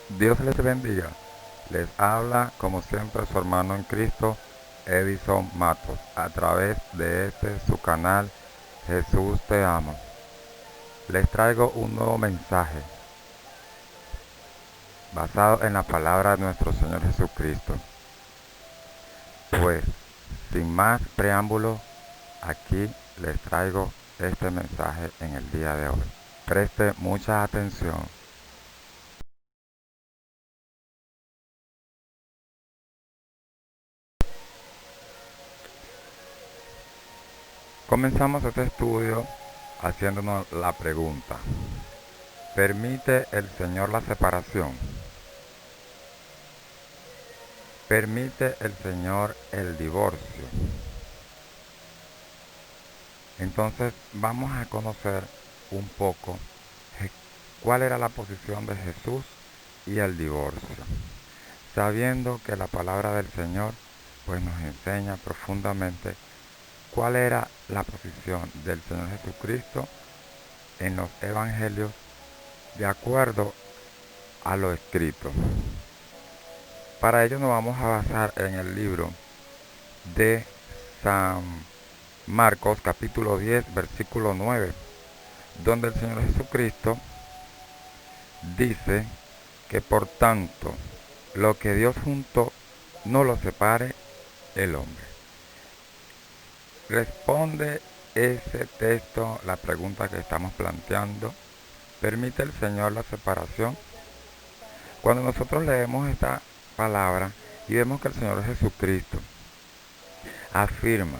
Dios les bendiga. Les habla, como siempre, su hermano en Cristo, Edison Matos, a través de este su canal Jesús Te Ama. Les traigo un nuevo mensaje basado en la palabra de nuestro Señor Jesucristo. Pues, sin más preámbulo, aquí les traigo este mensaje en el día de hoy. Preste mucha atención. Comenzamos este estudio haciéndonos la pregunta: ¿permite el Señor la separación? ¿Permite el Señor el divorcio? Entonces vamos a conocer un poco cuál era la posición de Jesús y el divorcio, sabiendo que la palabra del Señor pues nos enseña profundamente cuál era la posición del Señor Jesucristo en los evangelios de acuerdo a lo escrito. Para ello nos vamos a basar en el libro de San Marcos capítulo 10 versículo 9, donde el Señor Jesucristo dice que por tanto lo que Dios juntó no lo separe el hombre. Responde ese texto la pregunta que estamos planteando: ¿permite el Señor la separación? Cuando nosotros leemos esta palabra y vemos que el Señor Jesucristo afirma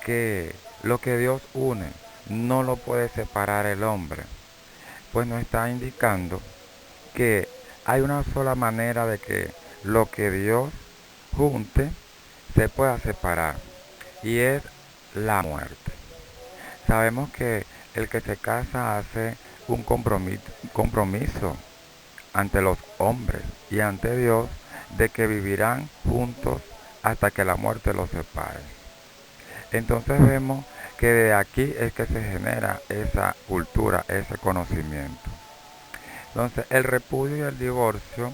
que lo que Dios une no lo puede separar el hombre, pues nos está indicando que hay una sola manera de que lo que Dios junte se pueda separar, y es la muerte. Sabemos que el que se casa hace un compromiso ante los hombres y ante Dios de que vivirán juntos hasta que la muerte los separe. Entonces vemos que de aquí es que se genera esa cultura, ese conocimiento. Entonces el repudio y el divorcio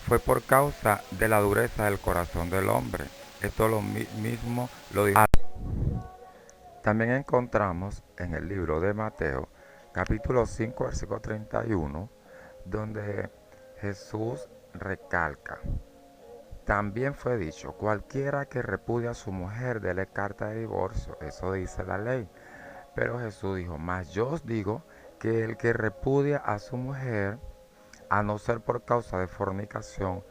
fue por causa de la dureza del corazón del hombre. Esto lo mismo lo dijo. También encontramos en el libro de Mateo, capítulo 5, versículo 31, donde Jesús recalca: también fue dicho, cualquiera que repudia a su mujer, dele carta de divorcio. Eso dice la ley. Pero Jesús dijo: mas yo os digo que el que repudia a su mujer, a no ser por causa de fornicación,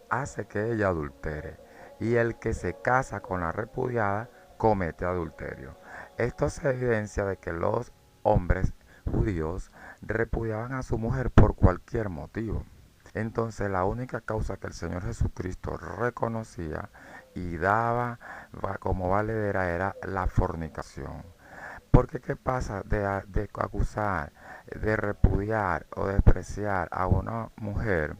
hace que ella adultere. Y el que se casa con la repudiada, comete adulterio. Esto se evidencia de que los hombres judíos repudiaban a su mujer por cualquier motivo. Entonces la única causa que el Señor Jesucristo reconocía y daba como valedera era la fornicación. Porque ¿qué pasa de acusar, de repudiar o despreciar a una mujer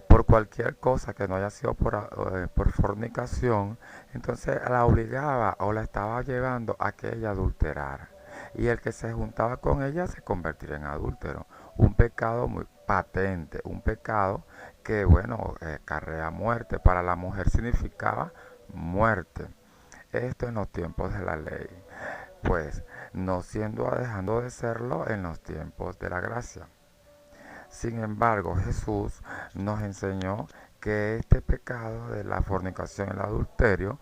por cualquier cosa que no haya sido por fornicación? Entonces la obligaba o la estaba llevando a que ella adulterara. Y el que se juntaba con ella se convertiría en adúltero. Un pecado muy patente, un pecado que, bueno, acarrea muerte. Para la mujer significaba muerte. Esto en los tiempos de la ley, pues no siendo dejando de serlo en los tiempos de la gracia. Sin embargo, Jesús nos enseñó que este pecado de la fornicación y el adulterio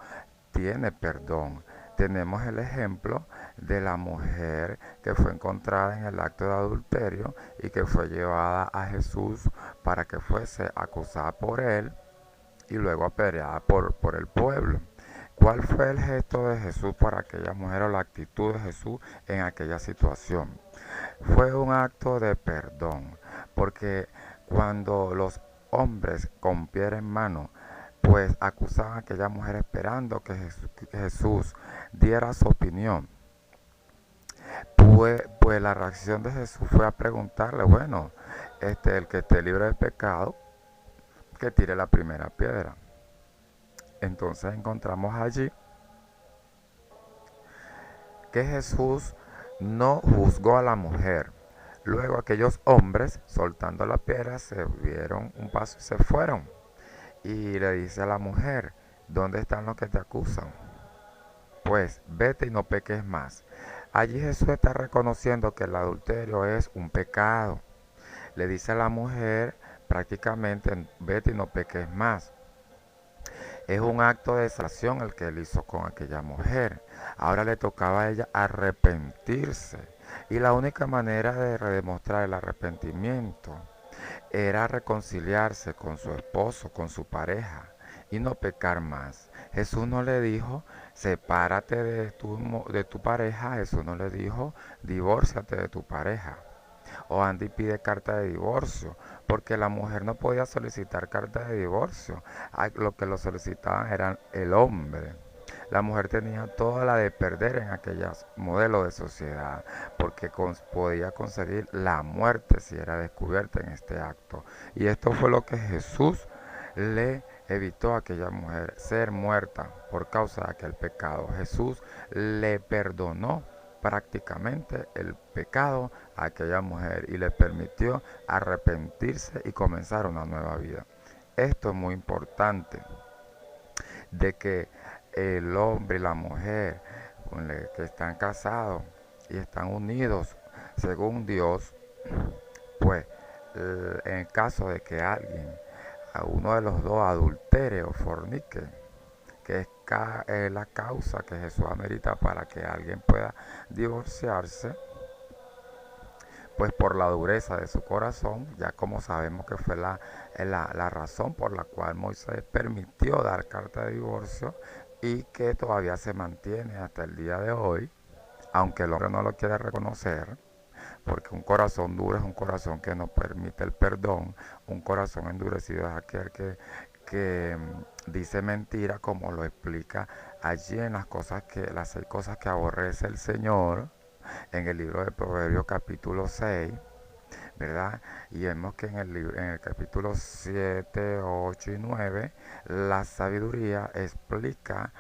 tiene perdón. Tenemos el ejemplo de la mujer que fue encontrada en el acto de adulterio y que fue llevada a Jesús para que fuese acusada por él y luego apedreada por el pueblo. ¿Cuál fue el gesto de Jesús para aquella mujer, o la actitud de Jesús en aquella situación? Fue un acto de perdón, porque cuando los hombres con piedra en mano pues acusaban a aquella mujer esperando que Jesús diera su opinión, pues la reacción de Jesús fue a preguntarle: bueno, el que esté libre del pecado, que tire la primera piedra. Entonces encontramos allí que Jesús no juzgó a la mujer, Luego aquellos hombres, soltando la piedra, se dieron un paso y se fueron. Y le dice a la mujer, ¿dónde están los que te acusan? Pues vete y no peques más. Allí Jesús está reconociendo que el adulterio es un pecado. Le dice a la mujer prácticamente, vete y no peques más. Es un acto de salvación el que él hizo con aquella mujer. Ahora le tocaba a ella arrepentirse. Y la única manera de demostrar el arrepentimiento era reconciliarse con su esposo, con su pareja, y no pecar más. Jesús no le dijo, sepárate de tu pareja. Jesús no le dijo, divórciate de tu pareja. O anda y pide carta de divorcio, porque la mujer no podía solicitar carta de divorcio. Lo que lo solicitaban era el hombre. La mujer tenía toda la de perder en aquellos modelos de sociedad, porque podía conseguir la muerte si era descubierta en este acto. Y esto fue lo que Jesús le evitó a aquella mujer, ser muerta por causa de aquel pecado. Jesús le perdonó prácticamente el pecado a aquella mujer y le permitió arrepentirse y comenzar una nueva vida. Esto es muy importante, de que el hombre y la mujer que están casados y están unidos según Dios, pues en el caso de que alguien, a uno de los dos, adultere o fornique, que es la causa que Jesús amerita para que alguien pueda divorciarse, pues por la dureza de su corazón, ya como sabemos que fue la razón por la cual Moisés permitió dar carta de divorcio y que todavía se mantiene hasta el día de hoy, aunque el hombre no lo quiere reconocer, porque un corazón duro es un corazón que no permite el perdón. Un corazón endurecido es aquel que dice mentira, como lo explica allí en las 6 cosas que aborrece el Señor, en el libro de Proverbios capítulo 6, ¿verdad? Y vemos que en el capítulo 7, 8 y 9, la sabiduría explica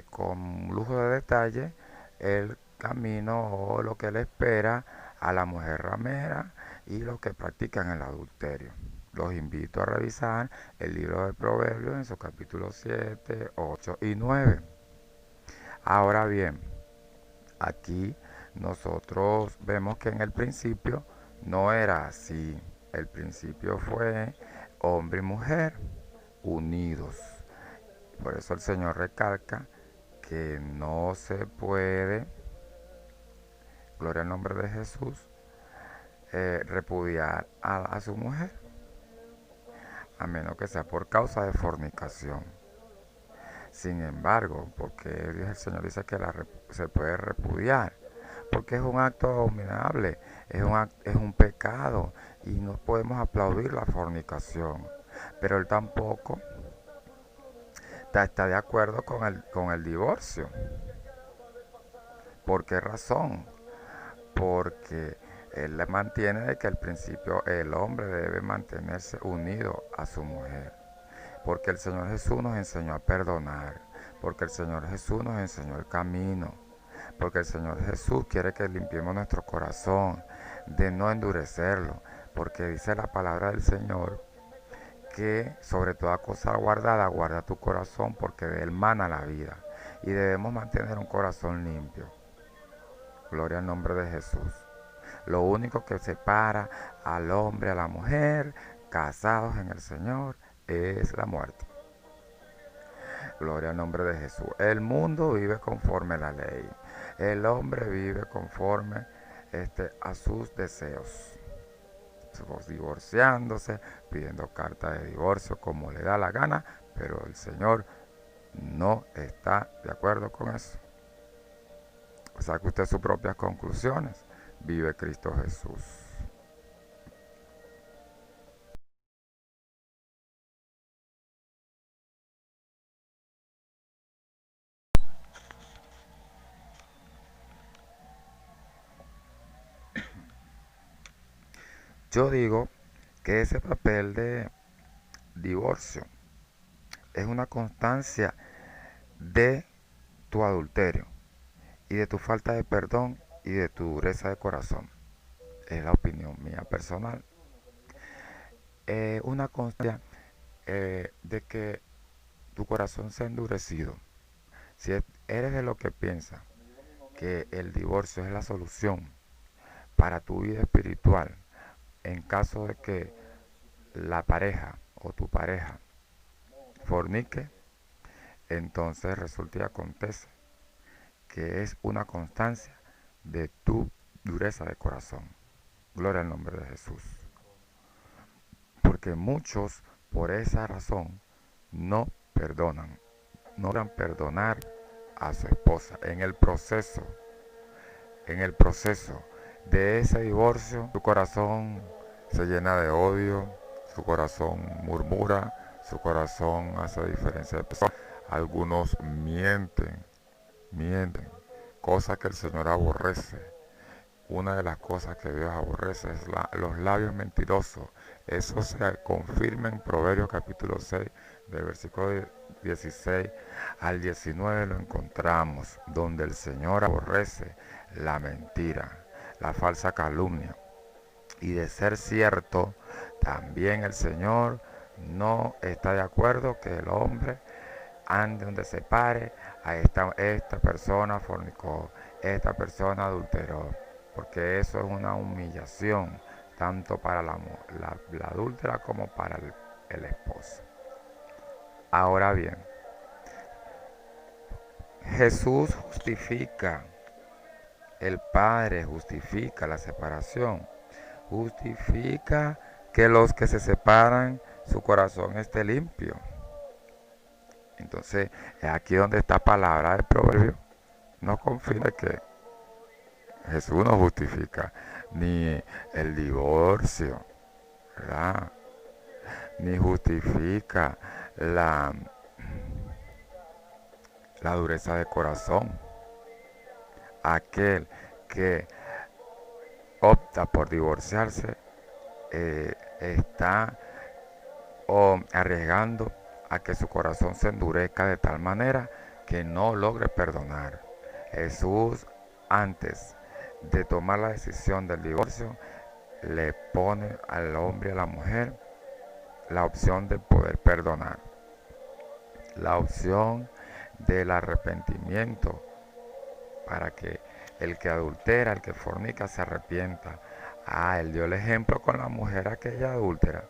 con lujo de detalle el camino o lo que le espera a la mujer ramera y los que practican el adulterio. Los invito a revisar el libro de Proverbios en su capítulo 7, 8 y 9. Ahora bien, aquí nosotros vemos que en el principio no era así. El principio fue hombre y mujer unidos. Por eso el Señor recalca que no se puede, gloria al nombre de Jesús, repudiar a su mujer, a menos que sea por causa de fornicación. Sin embargo, porque el Señor dice que se puede repudiar, porque es un acto abominable, es un pecado y no podemos aplaudir la fornicación. Pero él tampoco está de acuerdo con el divorcio. ¿Por qué razón? Porque él le mantiene de que al principio el hombre debe mantenerse unido a su mujer. Porque el Señor Jesús nos enseñó a perdonar. Porque el Señor Jesús nos enseñó el camino. Porque el Señor Jesús quiere que limpiemos nuestro corazón, de no endurecerlo. Porque dice la palabra del Señor que sobre toda cosa guardada, guarda tu corazón, porque de él mana la vida. Y debemos mantener un corazón limpio. Gloria al nombre de Jesús. Lo único que separa al hombre, a la mujer, casados en el Señor, es la muerte. Gloria al nombre de Jesús. El mundo vive conforme a la ley. El hombre vive conforme a sus deseos. Divorciándose, pidiendo carta de divorcio como le da la gana, pero el Señor no está de acuerdo con eso. Saque usted sus propias conclusiones. Vive Cristo Jesús. Yo digo que ese papel de divorcio es una constancia de tu adulterio y de tu falta de perdón y de tu dureza de corazón. es la opinión mía personal. Una constancia de que tu corazón se ha endurecido. Si eres de lo que piensa que el divorcio es la solución para tu vida espiritual, en caso de que la pareja o tu pareja fornique, entonces resulta y acontece que es una constancia de tu dureza de corazón. Gloria al nombre de Jesús. Porque muchos, por esa razón, no perdonan, no logran perdonar a su esposa. En el proceso de ese divorcio, su corazón se llena de odio, su corazón murmura, su corazón hace diferencia de personas. Algunos mienten, cosa que el Señor aborrece. Una de las cosas que Dios aborrece es los labios mentirosos. Eso se confirma en Proverbios capítulo 6, del versículo 16 al 19 lo encontramos, donde el Señor aborrece la mentira, la falsa calumnia. Y de ser cierto, también el Señor no está de acuerdo que el hombre ande donde se pare, a esta persona fornicó, esta persona adulteró, porque eso es una humillación tanto para la adúltera como para el esposo. Ahora bien, Jesús justifica, el Padre justifica la separación, justifica que los que se separan, su corazón esté limpio. Entonces, es aquí donde esta palabra del proverbio no confirma que Jesús no justifica ni el divorcio, ¿verdad? Ni justifica la, la dureza de corazón. Aquel que opta por divorciarse está arriesgando a que su corazón se endurezca de tal manera que no logre perdonar. Jesús, antes de tomar la decisión del divorcio, le pone al hombre y a la mujer la opción de poder perdonar, la opción del arrepentimiento, para que el que adultera, el que fornica, se arrepienta. Él dio el ejemplo con la mujer aquella adúltera,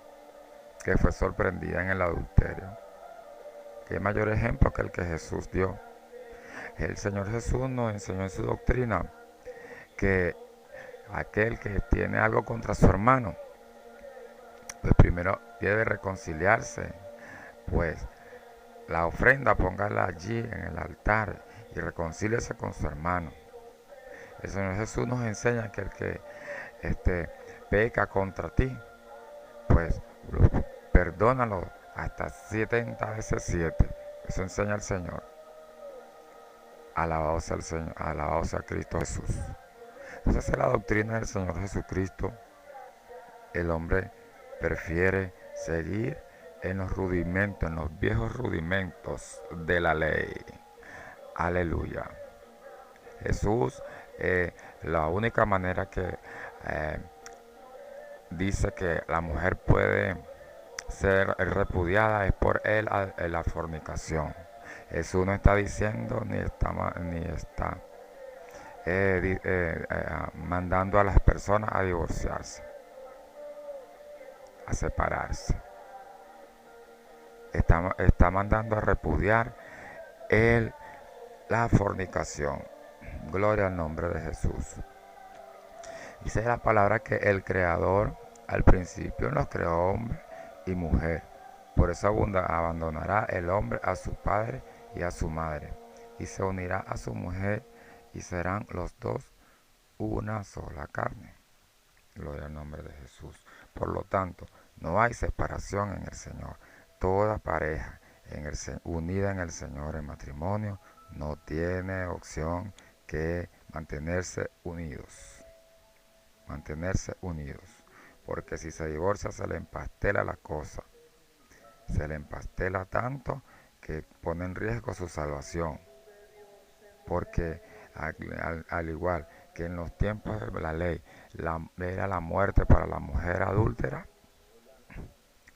que fue sorprendida en el adulterio. Qué mayor ejemplo que el que Jesús dio. El Señor Jesús nos enseñó en su doctrina que aquel que tiene algo contra su hermano, pues primero debe reconciliarse, pues la ofrenda póngala allí en el altar y reconcíliese con su hermano. El Señor Jesús nos enseña que el que peca contra ti, pues perdónalo hasta 70 veces 7. Eso enseña el Señor. Alabado sea el Señor, alabado sea Cristo Jesús. Entonces, en la doctrina del Señor Jesucristo, el hombre prefiere seguir en los rudimentos, en los viejos rudimentos de la ley. Aleluya. Jesús, la única manera que dice que la mujer puede ser repudiada es por él la fornicación. Jesús no está diciendo ni está mandando a las personas a divorciarse, a separarse. Está mandando a repudiar la fornicación. Gloria al nombre de Jesús. Dice la palabra que el Creador al principio nos creó hombre y mujer. Por eso abandonará el hombre a su padre y a su madre, y se unirá a su mujer, y serán los dos una sola carne. Gloria al nombre de Jesús. Por lo tanto, no hay separación en el Señor. Toda pareja unida en el Señor en matrimonio no tiene opción que mantenerse unidos. Mantenerse unidos. Porque si se divorcia se le empastela la cosa. Se le empastela tanto que pone en riesgo su salvación. Porque al igual que en los tiempos de la ley era la muerte para la mujer adúltera,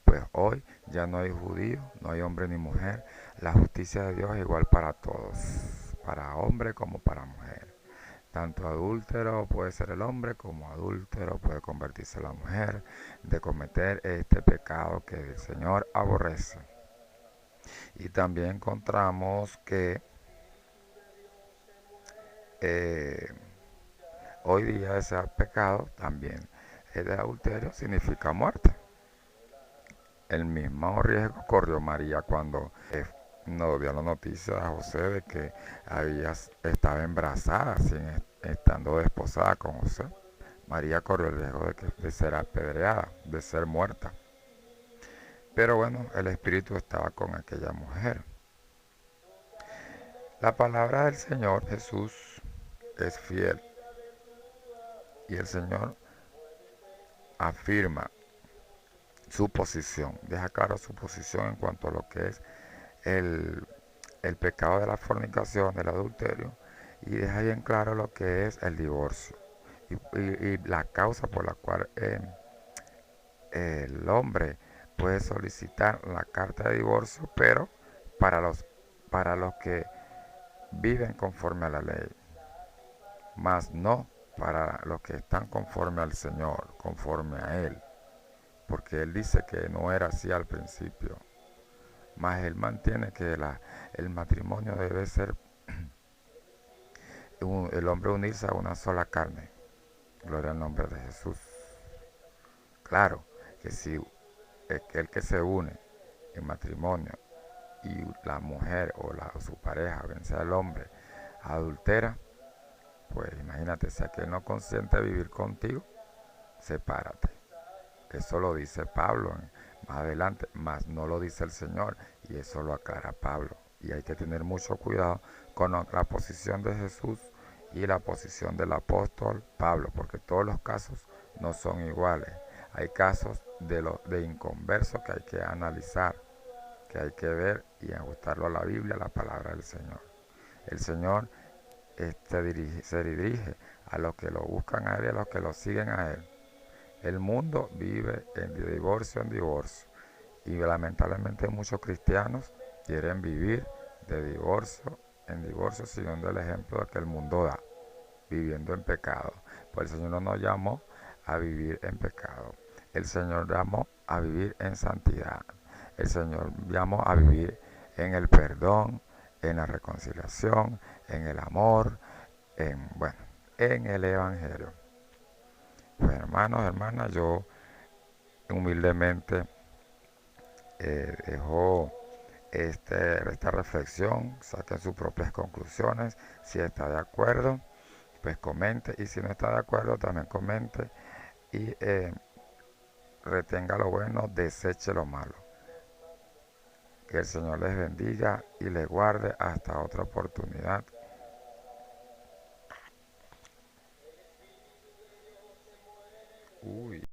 pues hoy ya no hay judío, no hay hombre ni mujer. La justicia de Dios es igual para todos, para hombre como para mujer. Tanto adúltero puede ser el hombre como adúltero puede convertirse la mujer de cometer este pecado que el Señor aborrece. Y también encontramos que eh, hoy día ese pecado también, el adulterio significa muerte. El mismo riesgo corrió María cuando nos dio la noticia a José de que estaba embarazada estando desposada con José. María corrió el riesgo de ser apedreada, de ser muerta. Pero bueno, el Espíritu estaba con aquella mujer. La palabra del Señor Jesús es fiel y el Señor afirma su posición, deja claro su posición en cuanto a lo que es el, el pecado de la fornicación, del adulterio, y deja bien claro lo que es el divorcio y la causa por la cual el hombre puede solicitar la carta de divorcio, pero para los que viven conforme a la ley, mas no para los que están conforme al Señor, conforme a Él, porque Él dice que no era así al principio, mas Él mantiene que el matrimonio debe ser el hombre unirse a una sola carne. Gloria al nombre de Jesús. Claro que si el que se une en matrimonio y la mujer o su pareja, bien sea el hombre, adultera, pues imagínate, si aquel no consiente vivir contigo, sepárate. Eso lo dice Pablo más adelante, más no lo dice el Señor, y eso lo aclara Pablo. Y hay que tener mucho cuidado con la posición de Jesús y la posición del apóstol Pablo, porque todos los casos no son iguales. Hay casos de inconversos que hay que analizar, que hay que ver y ajustarlo a la Biblia, a la palabra del Señor. El Señor se dirige a los que lo buscan a Él y a los que lo siguen a Él. El mundo vive de divorcio en divorcio y lamentablemente muchos cristianos quieren vivir de divorcio en divorcio siguiendo el ejemplo que el mundo da, viviendo en pecado. Pues el Señor no nos llamó a vivir en pecado. El Señor llamó a vivir en santidad. El Señor llamó a vivir en el perdón, en la reconciliación, en el amor, en el Evangelio. Pues hermanos, hermanas, yo humildemente dejo esta reflexión, saquen sus propias conclusiones. Si está de acuerdo, pues comente, y si no está de acuerdo, también comente y retenga lo bueno, deseche lo malo. Que el Señor les bendiga y les guarde hasta otra oportunidad. Uy.